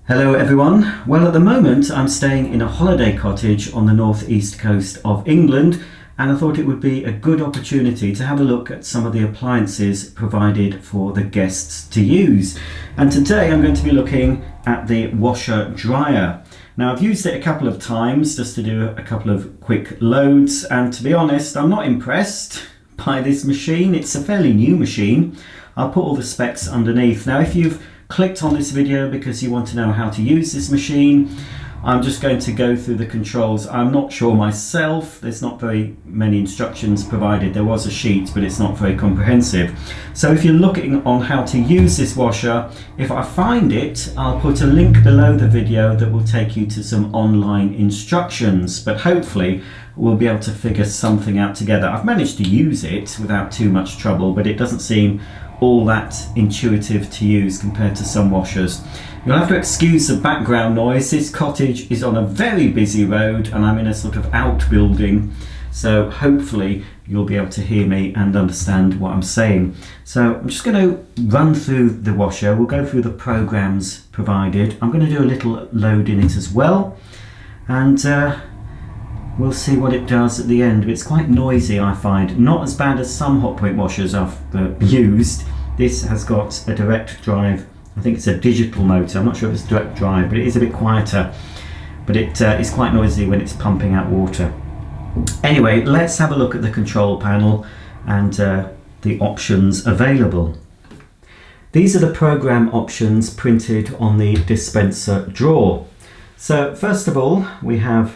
Hello everyone. Well, at the moment I'm staying in a holiday cottage on the northeast coast of England, and I thought it would be a good opportunity to have a look at some of the appliances provided for the guests to use. And today I'm going to be looking at the washer dryer. Now, I've used it a couple of times just to do a couple of quick loads, and to be honest, I'm not impressed by this machine. It's a fairly new machine. I'll put all the specs underneath. Now, if you've clicked on this video because you want to know how to use this machine, I'm just going to go through the controls. I'm not sure myself. There's not very many instructions provided. There was a sheet, but it's not very comprehensive. So if you're looking on how to use this washer, if I find it, I'll put a link below the video that will take you to some online instructions, but hopefully we'll be able to figure something out together. I've managed to use it without too much trouble, but it doesn't seem all that intuitive to use compared to some washers. You'll have to excuse the background noise. This cottage is on a very busy road and I'm in a sort of outbuilding, so hopefully you'll be able to hear me and understand what I'm saying. So I'm just going to run through the washer. We'll go through the programs provided. I'm going to do a little load in it as well, and we'll see what it does at the end. It's quite noisy, I find. Not as bad as some Hotpoint washers I've used. This has got a direct drive. I think it's a digital motor. I'm not sure if it's direct drive, but it is a bit quieter. But it is quite noisy when it's pumping out water. Anyway, let's have a look at the control panel and the options available. These are the program options printed on the dispenser drawer. So first of all, we have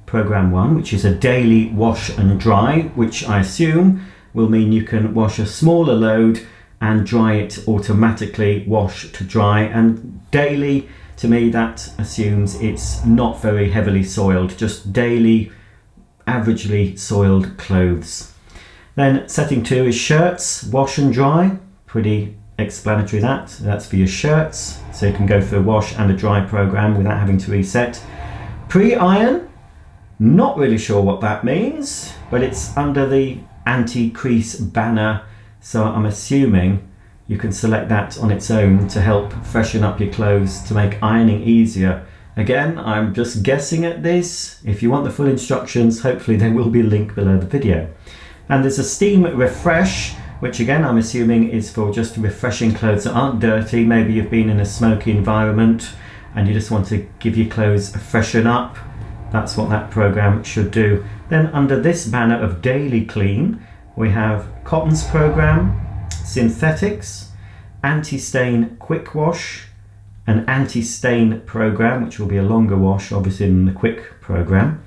Program 1, which is a daily wash and dry, which I assume will mean you can wash a smaller load and dry it automatically, wash to dry. And daily, to me, that assumes it's not very heavily soiled, just daily, averagely soiled clothes. Then setting 2 is shirts, wash and dry. Pretty explanatory that. That's for your shirts, so you can go through a wash and a dry program without having to reset. Pre-iron. Not really sure what that means, but it's under the anti-crease banner, so I'm assuming you can select that on its own to help freshen up your clothes to make ironing easier. Again, I'm just guessing at this. If you want the full instructions, hopefully there will be a link below the video. And there's a steam refresh, which again I'm assuming is for just refreshing clothes that aren't dirty. Maybe you've been in a smoky environment and you just want to give your clothes a freshen up. That's what that program should do. Then under this banner of daily clean, we have cottons program, synthetics, anti-stain quick wash, an anti-stain program, which will be a longer wash obviously than the quick program.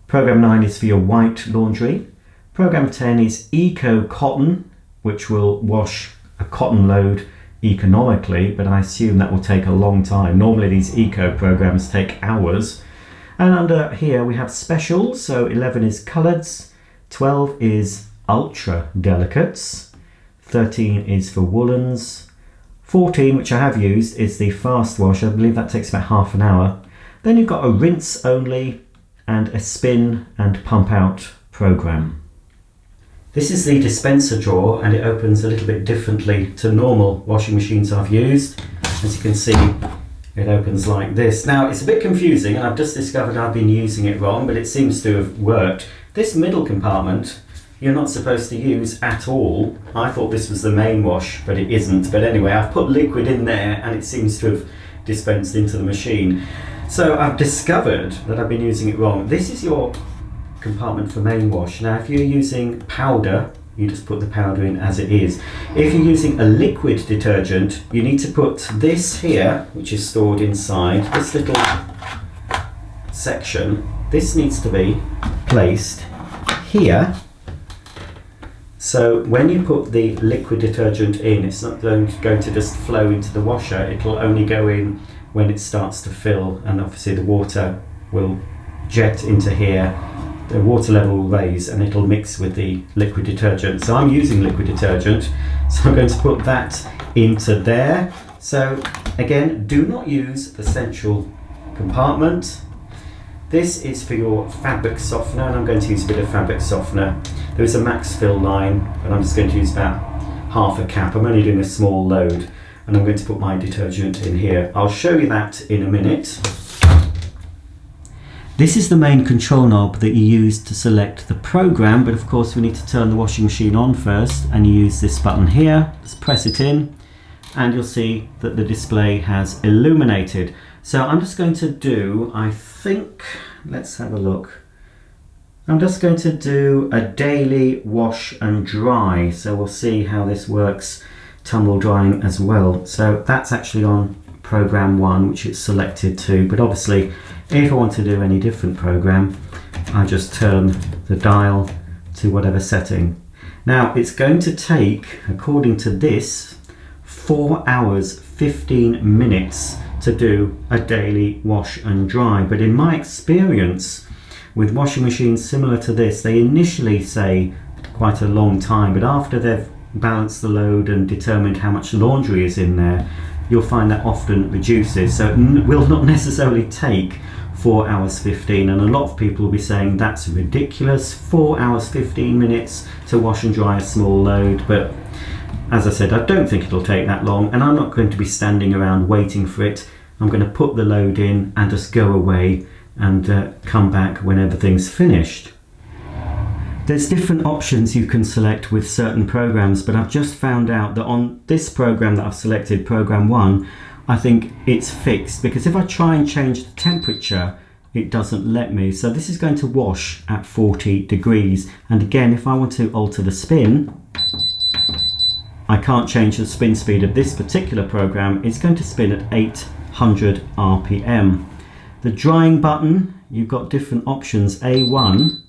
Program 9 is for your white laundry. Program 10 is eco cotton, which will wash a cotton load economically, but I assume that will take a long time. Normally these eco programs take hours. And under here we have specials, so 11 is coloreds, 12 is ultra delicates, 13 is for woolens, 14, which I have used, is the fast wash. I believe that takes about half an hour. Then you've got a rinse only and a spin and pump out program. This is the dispenser drawer, and it opens a little bit differently to normal washing machines I've used. As you can see, it opens like this. Now, it's a bit confusing, and I've just discovered I've been using it wrong, but it seems to have worked. This middle compartment, you're not supposed to use at all. I thought this was the main wash, but it isn't. But anyway, I've put liquid in there, and it seems to have dispensed into the machine. So I've discovered that I've been using it wrong. This is your compartment for main wash. Now, if you're using powder, you just put the powder in as it is. If you're using a liquid detergent, you need to put this here, which is stored inside this little section. This needs to be placed here. So when you put the liquid detergent in, it's not going to just flow into the washer. It'll only go in when it starts to fill, and obviously the water will jet into here. The water level will raise and it'll mix with the liquid detergent. So I'm using liquid detergent, so I'm going to put that into there. So again, do not use the central compartment. This is for your fabric softener, and I'm going to use a bit of fabric softener. There is a max fill line, but I'm just going to use about half a cap. I'm only doing a small load. and I'm going to put my detergent in here. I'll show you that in a minute. This is the main control knob that you use to select the program, but of course we need to turn the washing machine on first, and you use this button here. Just press it in and you'll see that the display has illuminated. So I'm just going to do, I think, let's have a look. I'm just going to do a daily wash and dry, so we'll see how this works, tumble drying as well. So that's actually on program 1, which it's selected to, but obviously if I want to do any different program, I just turn the dial to whatever setting. Now it's going to take, according to this, 4 hours 15 minutes to do a daily wash and dry, but in my experience with washing machines similar to this, they initially say quite a long time, but after they've balanced the load and determined how much laundry is in there, you'll find that often reduces. So it will not necessarily take 4 hours 15, and a lot of people will be saying that's ridiculous, 4 hours 15 minutes to wash and dry a small load. But as I said, I don't think it'll take that long, and I'm not going to be standing around waiting for it. I'm going to put the load in and just go away and come back when everything's finished. There's different options you can select with certain programs, but I've just found out that on this program that I've selected, program 1, I think it's fixed, because if I try and change the temperature, it doesn't let me. So this is going to wash at 40 degrees. And again, if I want to alter the spin, I can't change the spin speed of this particular program. It's going to spin at 800 RPM. The drying button, you've got different options. A1,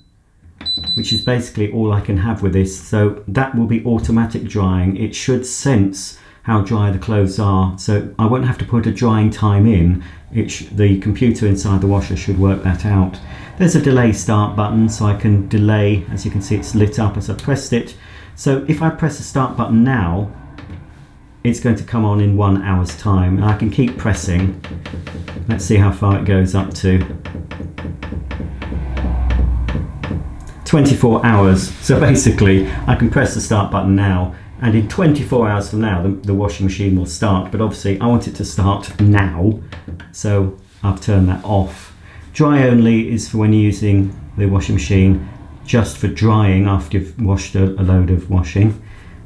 which is basically all I can have with this, so that will be automatic drying. It should sense how dry the clothes are, so I won't have to put a drying time in. The computer inside the washer should work that out. There's a delay start button, so I can delay. As you can see, it's lit up as I pressed it. So if I press the start button now, it's going to come on in 1 hour's time, and I can keep pressing. Let's see how far it goes up to. 24 hours. So basically I can press the start button now, and in 24 hours from now the washing machine will start, but obviously I want it to start now, so I've turned that off. Dry only is for when you're using the washing machine just for drying after you've washed a load of washing.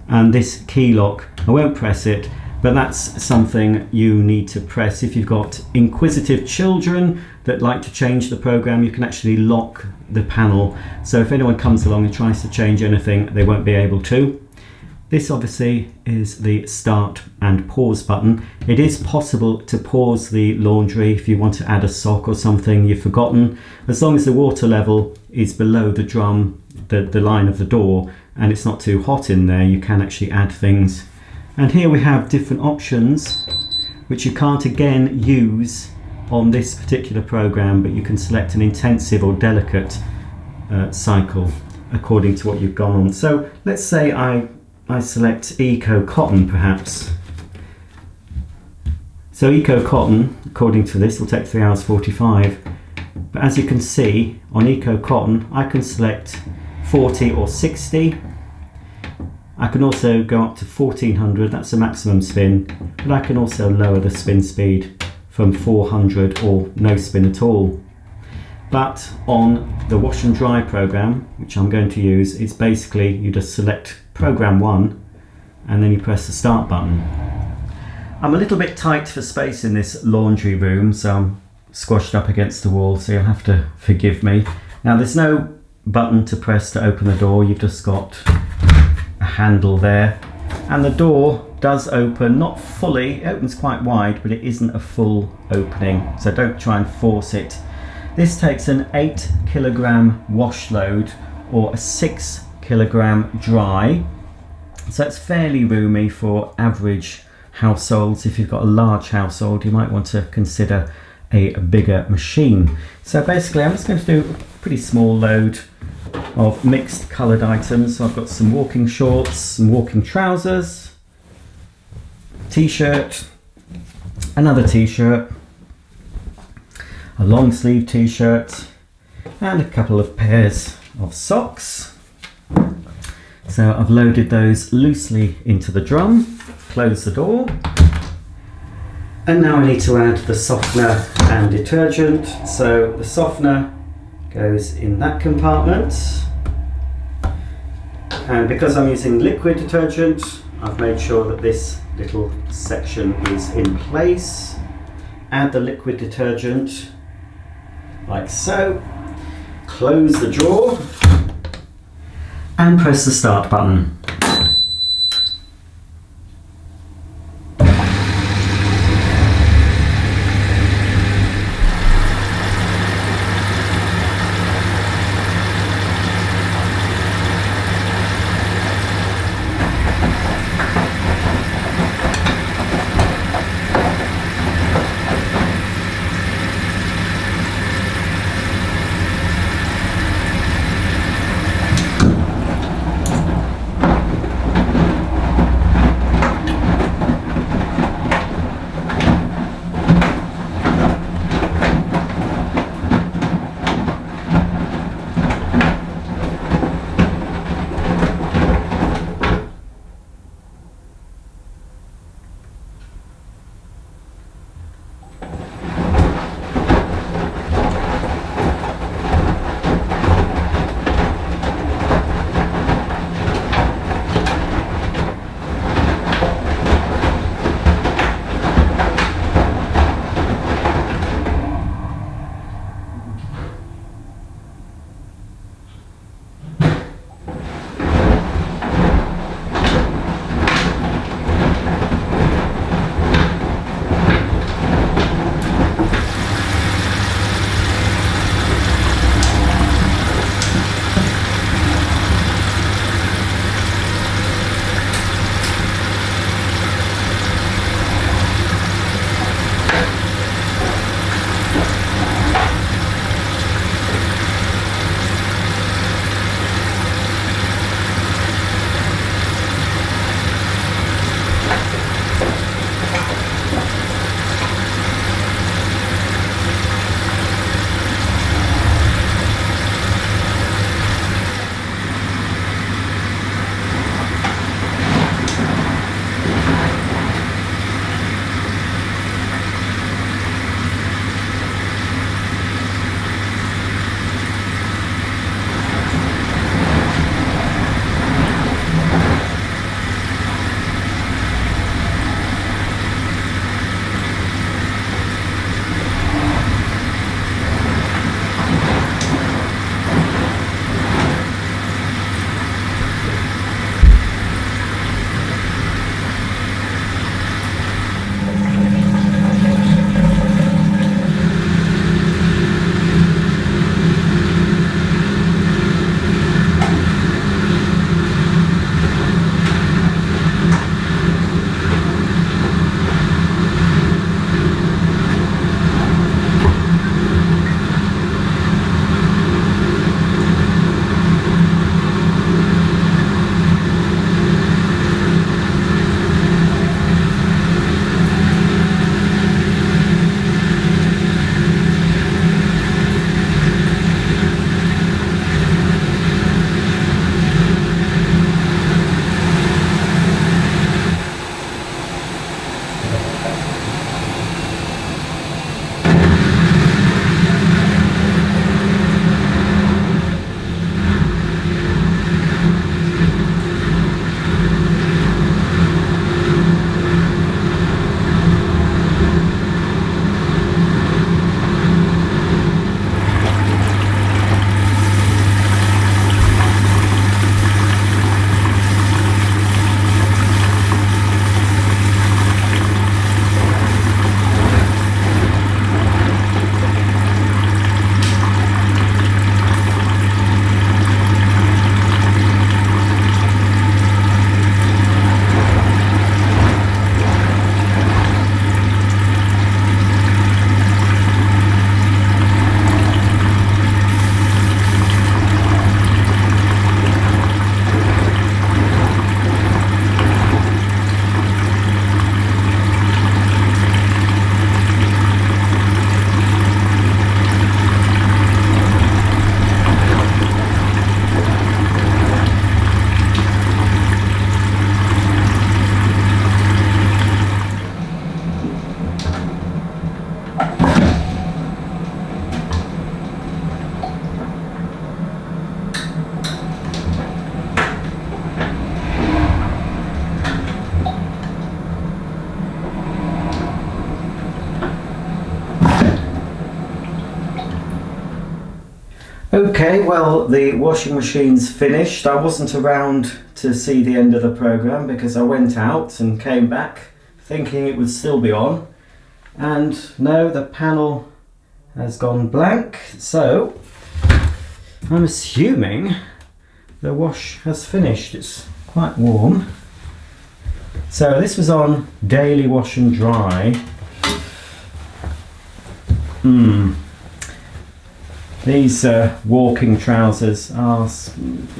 And this key lock, I won't press it, but that's something you need to press. If you've got inquisitive children that like to change the program, you can actually lock the panel, so if anyone comes along and tries to change anything, they won't be able to. This obviously is the start and pause button. It is possible to pause the laundry if you want to add a sock or something you've forgotten. As long as the water level is below the drum, the line of the door, and it's not too hot in there, you can actually add things. And here we have different options which you can't again use on this particular program, but you can select an intensive or delicate cycle according to what you've gone on. So let's say I select Eco Cotton perhaps. So Eco Cotton, according to this, will take 3 hours 45. But as you can see on Eco Cotton, I can select 40 or 60. I can also go up to 1400, that's the maximum spin, but I can also lower the spin speed from 400 or no spin at all. But on the wash and dry program, which I'm going to use, it's basically you just select program 1 and then you press the start button. I'm a little bit tight for space in this laundry room, so I'm squashed up against the wall, so you'll have to forgive me. Now there's no button to press to open the door, you've just got a handle there, and the door does open, not fully, it opens quite wide, but it isn't a full opening, so don't try and force it. This takes an 8 kilogram wash load or a 6 kilogram dry, so it's fairly roomy for average households. If you've got a large household, you might want to consider a bigger machine. So basically I'm just going to do a pretty small load of mixed coloured items. So I've got some walking shorts, some walking trousers, t-shirt, another t-shirt, a long sleeve t-shirt, and a couple of pairs of socks. So I've loaded those loosely into the drum, close the door, And now I need to add the softener and detergent. So the softener goes in that compartment. And because I'm using liquid detergent, I've made sure that this little section is in place. Add the liquid detergent like so. Close the drawer and press the start button. Okay, well, the washing machine's finished. I wasn't around to see the end of the programme because I went out and came back thinking it would still be on. And no, the panel has gone blank. So I'm assuming the wash has finished. It's quite warm. So this was on daily wash and dry. These walking trousers are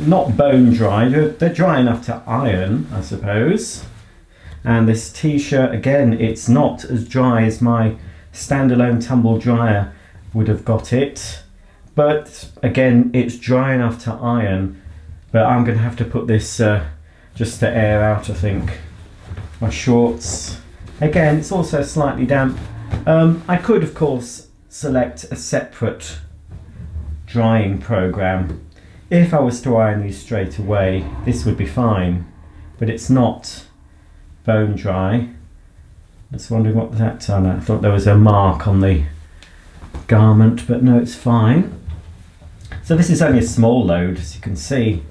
not bone dry, they're dry enough to iron, I suppose. And this t-shirt, again, it's not as dry as my standalone tumble dryer would have got it. But again, it's dry enough to iron. But I'm going to have to put this just to air out, I think. My shorts, again, it's also slightly damp. I could, of course, select a separate drying program. If I was to iron these straight away, this would be fine, but it's not bone dry. I was wondering what that on. I thought there was a mark on the garment, but no, it's fine. So this is only a small load, as you can see,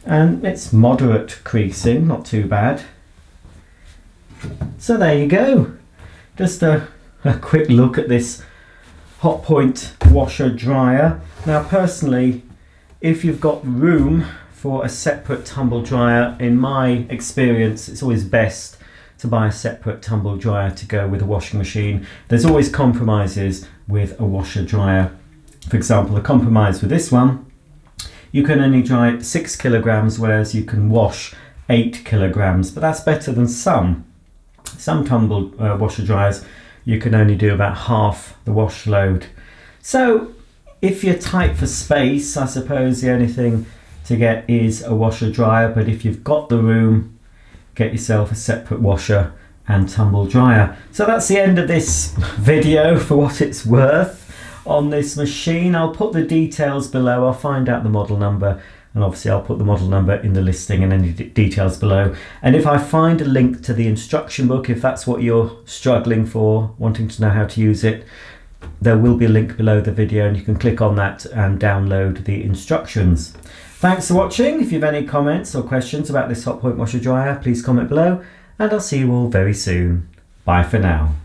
and it's moderate creasing, not too bad. So there you go, just a quick look at this Hotpoint washer dryer. Now personally, if you've got room for a separate tumble dryer, in my experience it's always best to buy a separate tumble dryer to go with a washing machine. There's always compromises with a washer dryer. For example, the compromise with this one, you can only dry 6 kilograms, whereas you can wash 8 kilograms, but that's better than some tumble washer dryers. You can only do about half the wash load. So if you're tight for space, I suppose the only thing to get is a washer dryer, but if you've got the room, get yourself a separate washer and tumble dryer. So that's the end of this video, for what it's worth, on this machine. I'll put the details below. I'll find out the model number, and obviously I'll put the model number in the listing and any details below. And if I find a link to the instruction book, if that's what you're struggling for, wanting to know how to use it, there will be a link below the video and you can click on that and download the instructions. Thanks for watching. If you have any comments or questions about this Hotpoint washer dryer, please comment below, and I'll see you all very soon. Bye for now.